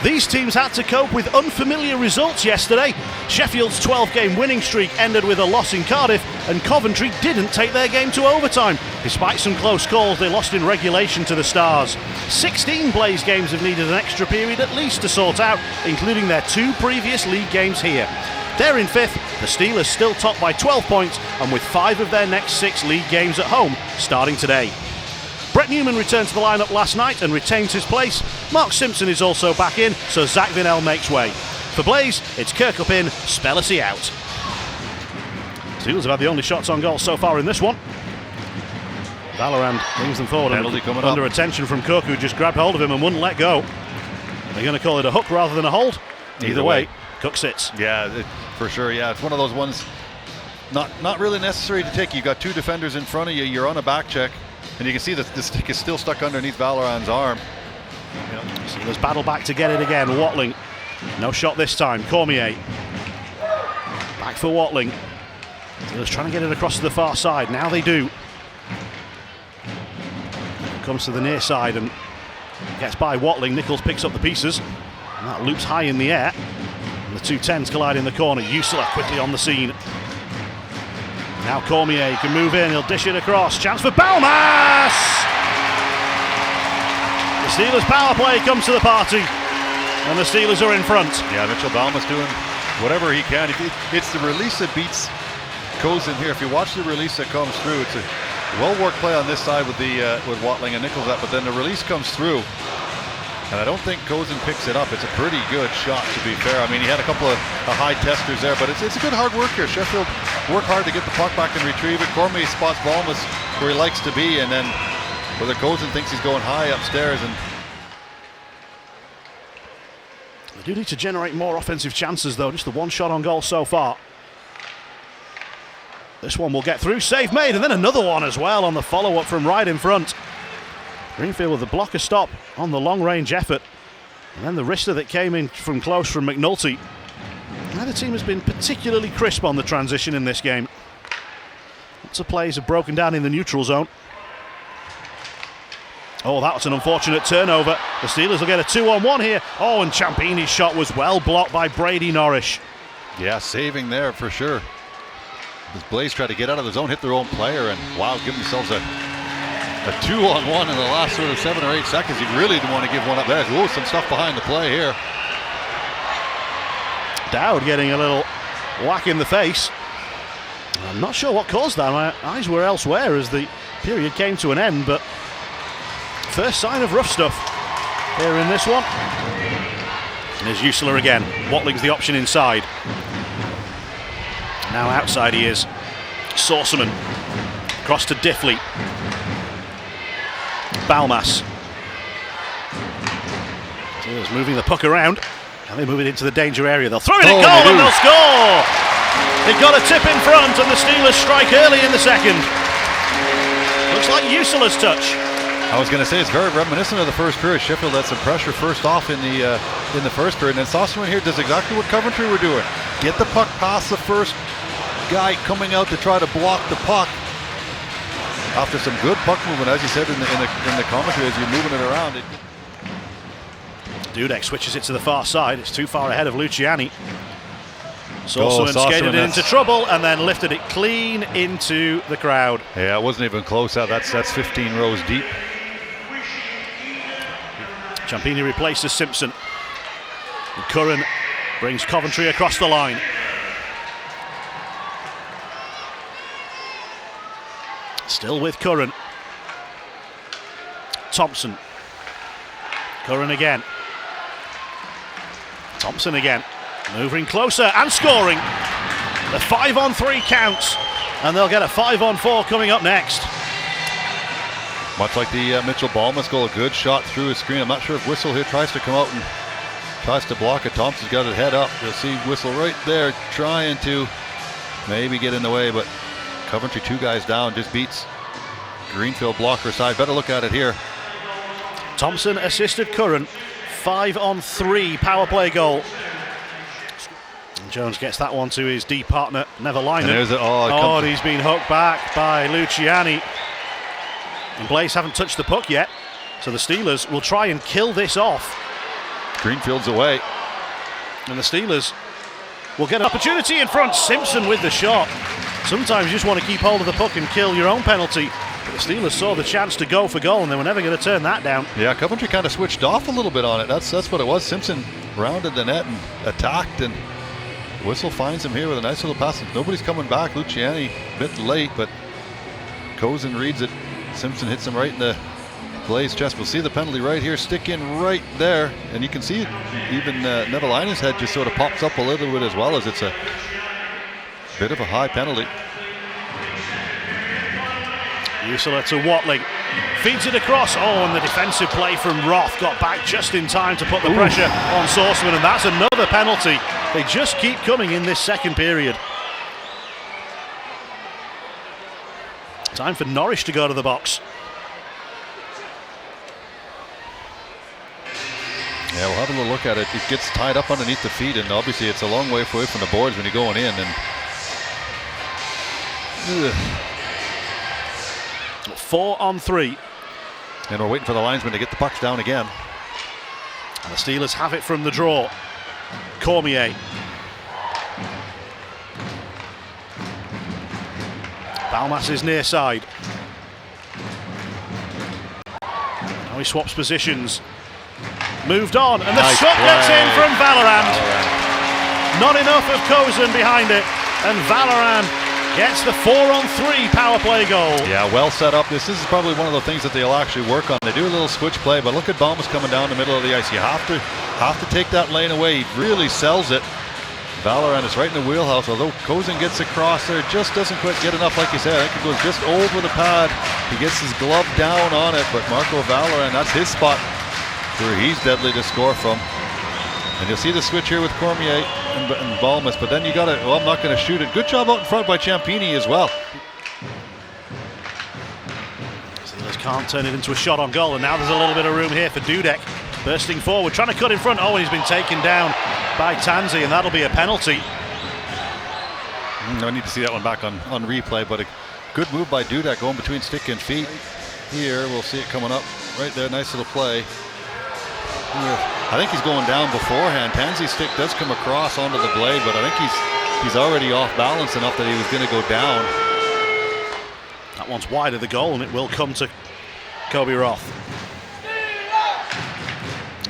These teams had to cope with unfamiliar results yesterday. Sheffield's 12-game winning streak ended with a loss in Cardiff, and Coventry didn't take their game to overtime. Despite some close calls, they lost in regulation to the Stars. 16 Blaze games have needed an extra period at least to sort out, including their 2 previous league games here. They're in 5th, the Steelers still top by 12 points, and with 5 of their next 6 league games at home starting today. Brett Newman returned to the lineup last night and retains his place. Mark Simpson is also back in, so Zach Vinnell makes way. For Blaze, it's Kirkup in, Spellacy out. Steelers have had the only shots on goal so far in this one. Valorant brings them forward under attention from Cook, who just grabbed hold of him and wouldn't let go. They're going to call it a hook rather than a hold. Either way, Cook sits. Yeah, for sure. Yeah, it's one of those ones not really necessary to take. You've got 2 defenders in front of you. You're on a back check. And you can see that the stick is still stuck underneath Valoran's arm. Steelers battle back to get it again. Watling, no shot this time. Cormier, back for Watling. Steelers trying to get it across to the far side. Now they do. Comes to the near side and gets by Watling. Nichols picks up the pieces. And that loops high in the air. And the 2 10s collide in the corner. Usela quickly on the scene. Now Cormier can move in, he'll dish it across. Chance for Balmas! The Steelers' power play comes to the party, and the Steelers are in front. Yeah, Mitchell Balmas doing whatever he can. It's the release that beats Cozen here. If you watch the release that comes through, it's a well-worked play on this side with Watling and Nichols up, but then the release comes through. And I don't think Cozen picks it up. It's a pretty good shot, to be fair. I mean, he had a couple of high testers there, but it's a good hard work here. Sheffield work hard to get the puck back and retrieve it. Cormier spots Balmas where he likes to be, and then whether Cozen thinks he's going high upstairs. And they do need to generate more offensive chances, though. Just the 1 shot on goal so far. This one will get through. Save made, and then another one as well on the follow-up from right in front. Greenfield with the blocker stop on the long-range effort. And then the wrister that came in from close from McNulty. Neither team has been particularly crisp on the transition in this game. Lots of plays have broken down in the neutral zone. Oh, that was an unfortunate turnover. The Steelers will get a 2-on-1 here. Oh, and Ciampini's shot was well blocked by Brady Norrish. Yeah, saving there for sure. As Blaze tried to get out of the zone, hit their own player, and wow, give themselves a 2-on-1 in the last sort of 7 or 8 seconds. You really didn't want to give one up there. Ooh, some stuff behind the play here. Dowd getting a little whack in the face. I'm not sure what caused that. My eyes were elsewhere as the period came to an end, but first sign of rough stuff here in this one. There's Usela again. Watling's the option inside. Now outside he is. Saucerman. Across to Diffley. Balmas. Steelers moving the puck around. And they move it into the danger area. They'll throw it in goal and they'll score! They've got a tip in front and the Steelers strike early in the second. Looks like Usela's touch. I was going to say it's very reminiscent of the first period. Sheffield had some pressure first off in the first period. And then Saucerman here does exactly what Coventry were doing. Get the puck past the first guy coming out to try to block the puck. After some good puck movement, as you said in the commentary, as you're moving it around. Dudek switches it to the far side. It's too far ahead of Luciani. Saucerman skated it into trouble and then lifted it clean into the crowd. Yeah, it wasn't even close. That's 15 rows deep. Ciampini replaces Simpson. And Curran brings Coventry across the line. Still with Curran. Thompson. Curran again. Thompson again. Moving closer and scoring. The 5-on-3 counts. And they'll get a 5-on-4 coming up next. Much like the Mitchell Balmas goal, a good shot through his screen. I'm not sure if Whistle here tries to come out and tries to block it. Thompson's got his head up. You'll see Whistle right there trying to maybe get in the way, but Coventry 2 guys down, just beats Greenfield blocker side. Better look at it here. Thompson assisted Curran. 5-on-3 power play goal. And Jones gets that one to his D partner, Neverlinen. And he's been hooked back by Luciani. And Blaze haven't touched the puck yet, so the Steelers will try and kill this off. Greenfield's away. And the Steelers will get an opportunity in front. Simpson with the shot. Sometimes you just want to keep hold of the puck and kill your own penalty. But the Steelers saw the chance to go for goal, and they were never going to turn that down. Yeah, Coventry kind of switched off a little bit on it. That's what it was. Simpson rounded the net and attacked, and Whistle finds him here with a nice little pass. Nobody's coming back. Luciani a bit late, but Cozen reads it. Simpson hits him right in the Blaze chest. We'll see the penalty right here, stick in right there, and you can see it, even Nevalainen's head just sort of pops up a little bit as well, as it's a bit of a high penalty. Ursula to Watling, feeds it across. Oh, and the defensive play from Roth got back just in time to put the pressure on Sourceman, and that's another penalty. They just keep coming in this second period. Time for Norwich to go to the box. Yeah, we'll have a little look at it. It gets tied up underneath the feet, and obviously it's a long way away from the boards when you're going in. And 4-on-3. And we're waiting for the linesman to get the pucks down again. And the Steelers have it from the draw. Cormier. Balmas is near side. Now he swaps positions. Moved on, and the shot gets in from Valorant. Not enough of Cozen behind it, and Valorant gets the 4-on-3 power play goal. Yeah, well set up. This is probably one of the things that they'll actually work on. They do a little switch play, but look at Balmas coming down the middle of the ice. You have to take that lane away. He really sells it. Valorant is right in the wheelhouse, although Cozen gets across there, just doesn't quite get enough, like you said. I think it goes just over the pad. He gets his glove down on it, but Marco Valorant, that's his spot where he's deadly to score from. And you'll see the switch here with Cormier and Balmas, but then you got to, well, I'm not going to shoot it. Good job out in front by Ciampini as well. Steelers can't turn it into a shot on goal, and now there's a little bit of room here for Dudek. Bursting forward, trying to cut in front. Oh, and he's been taken down by Tanzi, and that'll be a penalty. I need to see that one back on replay, but a good move by Dudek going between stick and feet. Here, we'll see it coming up right there. Nice little play. I think he's going down beforehand. Tanzi's stick does come across onto the blade, but I think he's already off balance enough that he was going to go down. That one's wide of the goal, and it will come to Kobe Roth.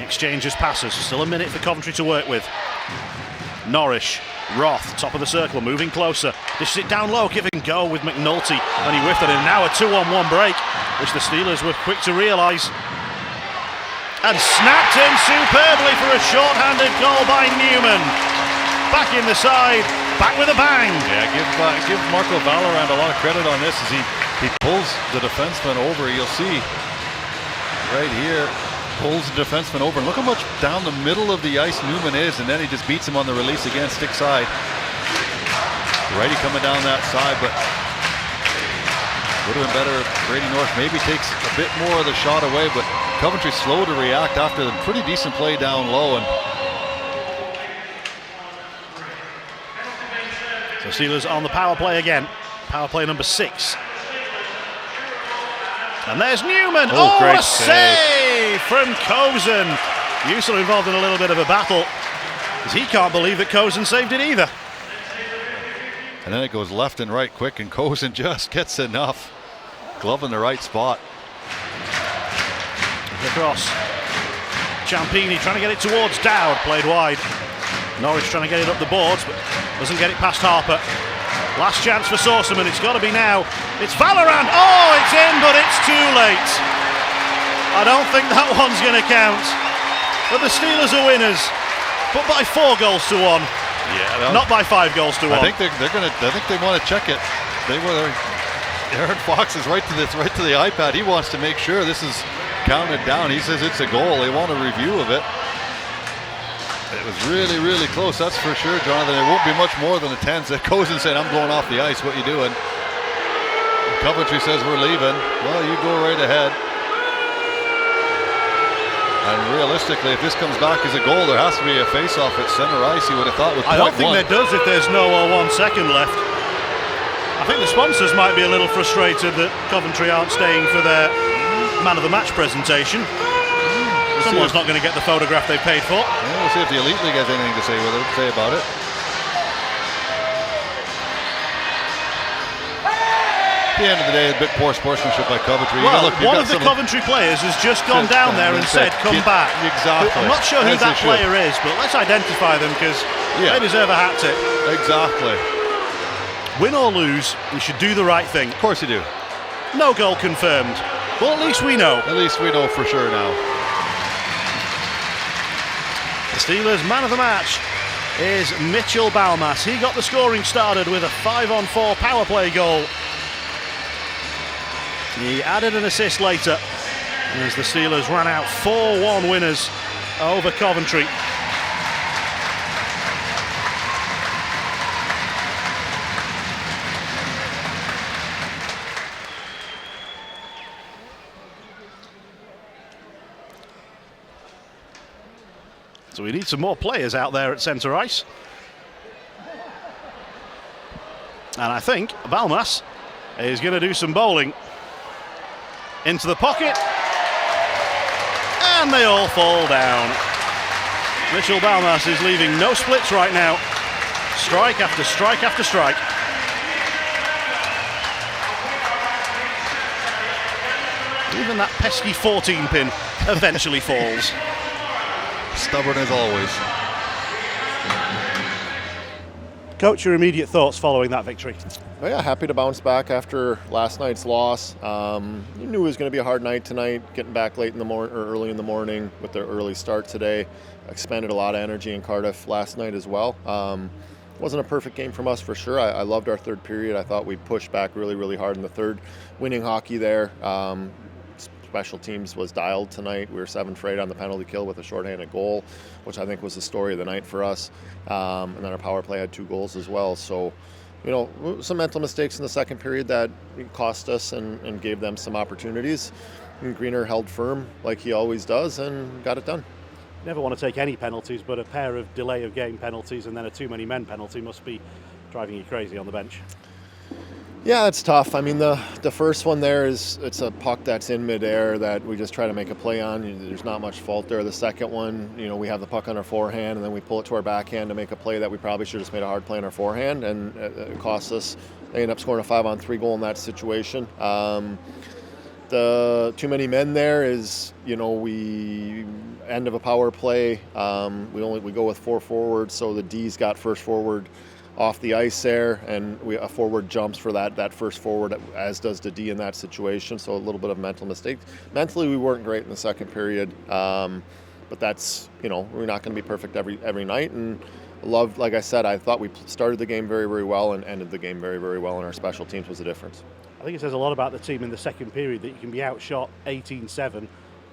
Exchanges passes, still a minute for Coventry to work with. Norwich, Roth, top of the circle, moving closer. Dishes it down low, give and go with McNulty, and he whiffed it in. Now a 2-on-1 break, which the Steelers were quick to realise. And snapped in superbly for a short-handed goal by Newman. Back in the side, back with a bang. Yeah, give Marco Valorant a lot of credit on this as he pulls the defenseman over. You'll see right here, pulls the defenseman over, and look how much down the middle of the ice Newman is, and then he just beats him on the release again, stick side. Righty coming down that side, but would have been better if Brady North maybe takes a bit more of the shot away, but Coventry slow to react after the pretty decent play down low. And so Steelers on the power play again. Power play number 6. And there's Newman. Oh, great a save from Cozen. Ursula involved in a little bit of a battle, because he can't believe that Cozen saved it either. And then it goes left and right quick, and Cozen just gets enough. Glove in the right spot. Across. Ciampini trying to get it towards Dowd, played wide. Norwich trying to get it up the boards, but doesn't get it past Harper. Last chance for Sourceman, it's got to be now. It's Valorant. Oh, it's in, but it's too late. I don't think that one's going to count. But the Steelers are winners, but by 4 goals to 1. Yeah, not by 5 goals to 1. I think they want to check it. Aaron Fox is right to the iPad. He wants to make sure this is counted down. He says it's a goal. They want a review of it. It was really, really close, that's for sure, Jonathan. It won't be much more than a 10. Cozen said, I'm going off the ice. What you doing? Coventry says we're leaving. Well, you go right ahead. And realistically, if this comes back as a goal, there has to be a face-off at center ice. You would have thought with 0.1. I don't think there does if there's no 1 second left. I think the sponsors might be a little frustrated that Coventry aren't staying for their man of the match presentation. As Someone's not going to get the photograph they paid for. Yeah, we'll see if the Elite League has anything to say about it. At the end of the day, a bit poor sportsmanship by Coventry. Well, one of the Coventry players has just gone down there and said, come back. Exactly. I'm not sure who that player is, but let's identify them because they deserve a hat tip. Exactly. Win or lose, you should do the right thing. Of course you do. No goal confirmed. Well, at least we know. At least we know for sure now. The Steelers' man of the match is Mitchell Balmas. He got the scoring started with a 5-on-4 power play goal. He added an assist later as the Steelers ran out 4-1 winners over Coventry. So we need some more players out there at centre ice. And I think Balmas is going to do some bowling. Into the pocket. And they all fall down. Mitchell Balmas is leaving no splits right now. Strike after strike after strike. Even that pesky 14 pin eventually falls. Stubborn as always. Coach, your immediate thoughts following that victory? Well, yeah, happy to bounce back after last night's loss. You knew it was going to be a hard night tonight, getting back late in the morning or early in the morning with their early start today. Expended a lot of energy in Cardiff last night as well. Wasn't a perfect game from us for sure. I loved our third period. I thought we pushed back really, really hard in the third, winning hockey there. Special teams was dialed tonight. We were 7 for 8 on the penalty kill with a shorthanded goal, which I think was the story of the night for us. And then our power play had 2 goals as well. So, you know, some mental mistakes in the second period that cost us and gave them some opportunities. And Greener held firm like he always does and got it done. Never want to take any penalties, but a pair of delay of game penalties and then a too many men penalty must be driving you crazy on the bench. Yeah, it's tough. I mean, the first one there it's a puck that's in midair that we just try to make a play on. There's not much fault there. The second one, you know, we have the puck on our forehand and then we pull it to our backhand to make a play that we probably should have just made a hard play on our forehand, and it costs us. They end up scoring a 5-on-3 goal in that situation. The too many men there is, you know, we end of a power play. We go with 4 forwards, so the D's got first forward off the ice there, and a forward jumps for that first forward, as does the D in that situation. So a little bit of mental mistake. Mentally, we weren't great in the second period, but that's, you know, we're not going to be perfect every night. And like I said, I thought we started the game very, very well and ended the game very, very well, and our special teams was the difference. I think it says a lot about the team in the second period that you can be outshot 18-7,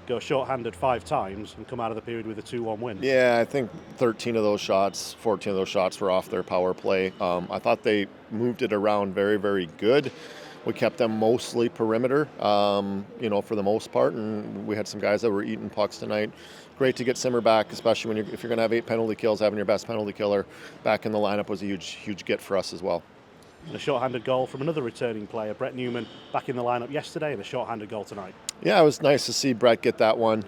go short-handed 5 times and come out of the period with a 2-1 win. Yeah, I think 13 of those shots, 14 of those shots were off their power play. I thought they moved it around very, very good. We kept them mostly perimeter, you know, for the most part, and we had some guys that were eating pucks tonight. Great to get Simmer back, especially if you're going to have 8 penalty kills. Having your best penalty killer back in the lineup was a huge get for us as well. And a short-handed goal from another returning player, Brett Newman, back in the lineup yesterday, and a short-handed goal tonight. Yeah, it was nice to see Brett get that one.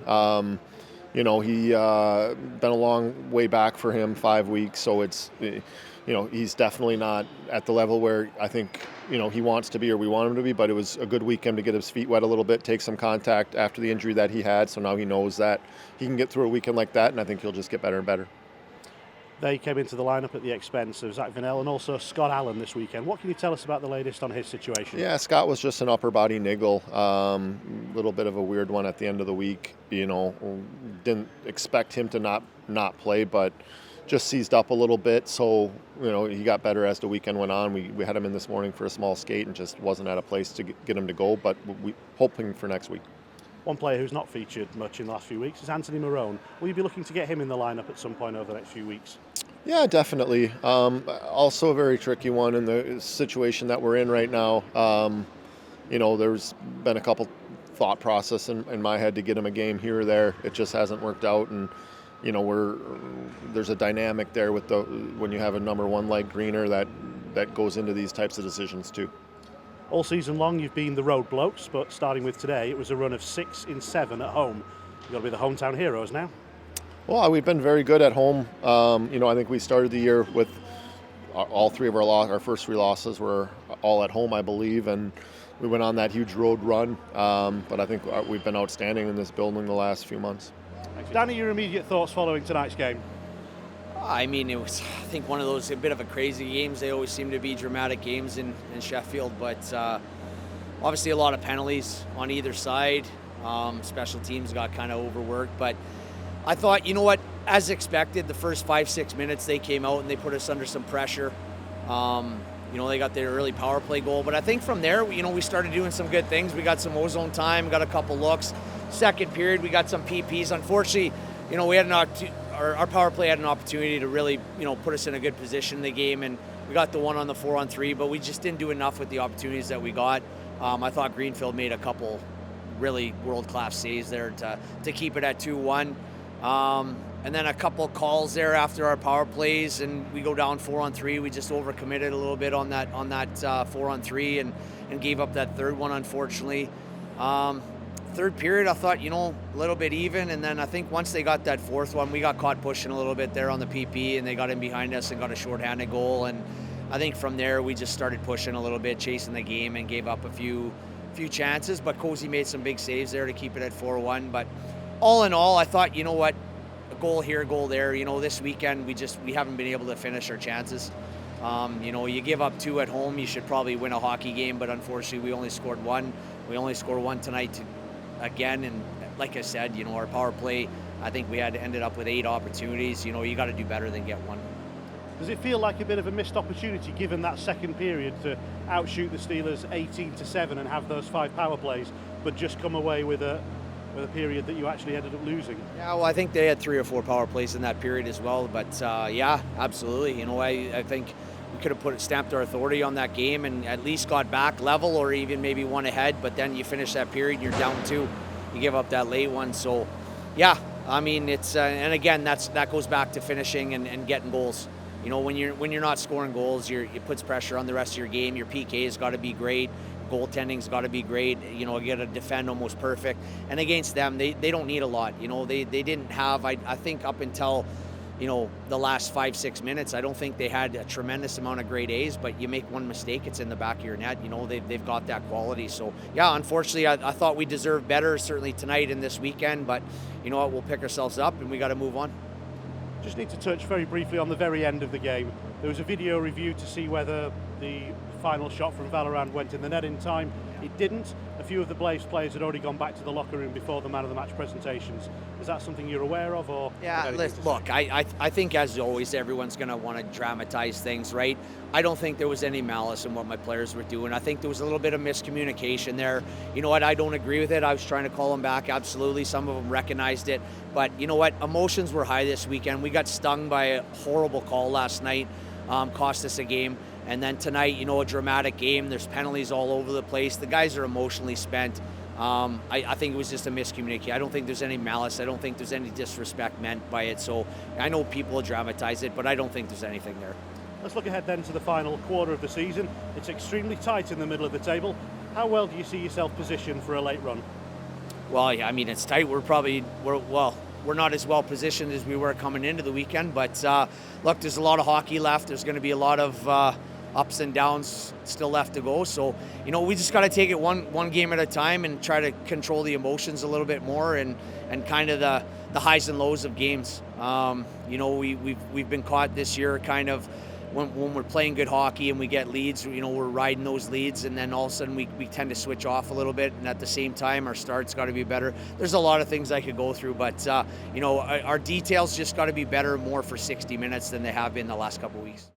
You know, he been a long way back for him, 5 weeks, so it's, you know, he's definitely not at the level where I think, you know, he wants to be or we want him to be, but it was a good weekend to get his feet wet a little bit, take some contact after the injury that he had, so now he knows that he can get through a weekend like that, and I think he'll just get better and better. They came into the lineup at the expense of Zach Vinnell and also Scott Allen this weekend. What can you tell us about the latest on his situation? Yeah, Scott was just an upper body niggle. Little bit of a weird one at the end of the week. You know, didn't expect him to not play, but just seized up a little bit. So, you know, he got better as the weekend went on. We had him in this morning for a small skate and just wasn't at a place to get him to go, but we hoping for next week. One player who's not featured much in the last few weeks is Anthony Marone. Will you be looking to get him in the lineup at some point over the next few weeks? Yeah, definitely. Also a very tricky one in the situation that we're in right now. You know, there's been a couple thought process in my head to get him a game here or there. It just hasn't worked out, and you know, there's a dynamic there with when you have a number one like Greener that goes into these types of decisions too. All season long you've been the road blokes, but starting with today it was a run of 6 in 7 at home. You've got to be the hometown heroes now. Well, we've been very good at home. I think we started the year with all three of our first three losses were all at home, I believe, and we went on that huge road run. But I think we've been outstanding in this building the last few months. Danny, your immediate thoughts following tonight's game? I mean, it was, I think, one of those a bit of a crazy games. They always seem to be dramatic games in Sheffield, but obviously a lot of penalties on either side. Special teams got kind of overworked, but I thought, as expected, the first 5-6 minutes they came out and they put us under some pressure. They got their early power play goal, but I think from there, we started doing some good things. We got some ozone time, got a couple looks. Second period, we got some PPs. Unfortunately, we had our power play had an opportunity to really, put us in a good position in the game, and we got the one on the 4-on-3, but we just didn't do enough with the opportunities that we got. I thought Greenfield made a couple really world-class saves there to keep it at 2-1. And then a couple calls there after our power plays, and we go down 4-on-3. We just overcommitted a little bit on that 4-on-3 and gave up that third one, unfortunately. Third period, I thought, a little bit even, and then I think once they got that fourth one, we got caught pushing a little bit there on the PP, and they got in behind us and got a shorthanded goal. And I think from there we just started pushing a little bit, chasing the game, and gave up a few chances. But Cozy made some big saves there to keep it at 4-1. But all in all, I thought, a goal here, a goal there. This weekend we haven't been able to finish our chances. You give up 2 at home, you should probably win a hockey game, but unfortunately we only scored 1. We only scored 1 tonight again, and like I said, our power play, I think we ended up with 8 opportunities. You got to do better than get 1. Does it feel like a bit of a missed opportunity given that second period to outshoot the Steelers 18-7 and have those 5 power plays, but just come away with a period that you actually ended up losing? Yeah, well, I think they had 3 or 4 power plays in that period as well. But yeah, absolutely. I think we could have stamped our authority on that game and at least got back level or even maybe 1 ahead. But then you finish that period, you're down 2. You give up that late one. So yeah, I mean, it's and again, that goes back to finishing and getting goals. When you're not scoring goals, it puts pressure on the rest of your game. Your PK's got to be great. Goaltending's got to be great. You got to defend almost perfect. And against them, they don't need a lot. They didn't have, I think up until, the last 5-6 minutes, I don't think they had a tremendous amount of grade A's, but you make one mistake, it's in the back of your net. They've got that quality. So yeah, unfortunately, I thought we deserved better, certainly tonight and this weekend, but you know what, we'll pick ourselves up and we got to move on. Just need to touch very briefly on the very end of the game. There was a video review to see whether the final shot from Valorant went in the net in time. It didn't. A few of the Blaze players had already gone back to the locker room before the man of the match presentations. Is that something you're aware of? Or yeah, look, I think as always, everyone's going to want to dramatize things, right? I don't think there was any malice in what my players were doing. I think there was a little bit of miscommunication there. You know what? I don't agree with it. I was trying to call them back. Absolutely. Some of them recognized it. But you know what? Emotions were high this weekend. We got stung by a horrible call last night. Cost us a game. And then tonight, a dramatic game. There's penalties all over the place. The guys are emotionally spent. I think it was just a miscommunication. I don't think there's any malice. I don't think there's any disrespect meant by it. So I know people dramatize it, but I don't think there's anything there. Let's look ahead then to the final quarter of the season. It's extremely tight in the middle of the table. How well do you see yourself positioned for a late run? Well, I mean, it's tight. We're not as well positioned as we were coming into the weekend. But look, there's a lot of hockey left. There's going to be a lot of ups and downs still left to go. So, we just got to take it one game at a time and try to control the emotions a little bit more and kind of the highs and lows of games. We've been caught this year kind of when we're playing good hockey and we get leads, we're riding those leads, and then all of a sudden we tend to switch off a little bit, and at the same time our start's got to be better. There's a lot of things I could go through, but our details just got to be better more for 60 minutes than they have been the last couple of weeks.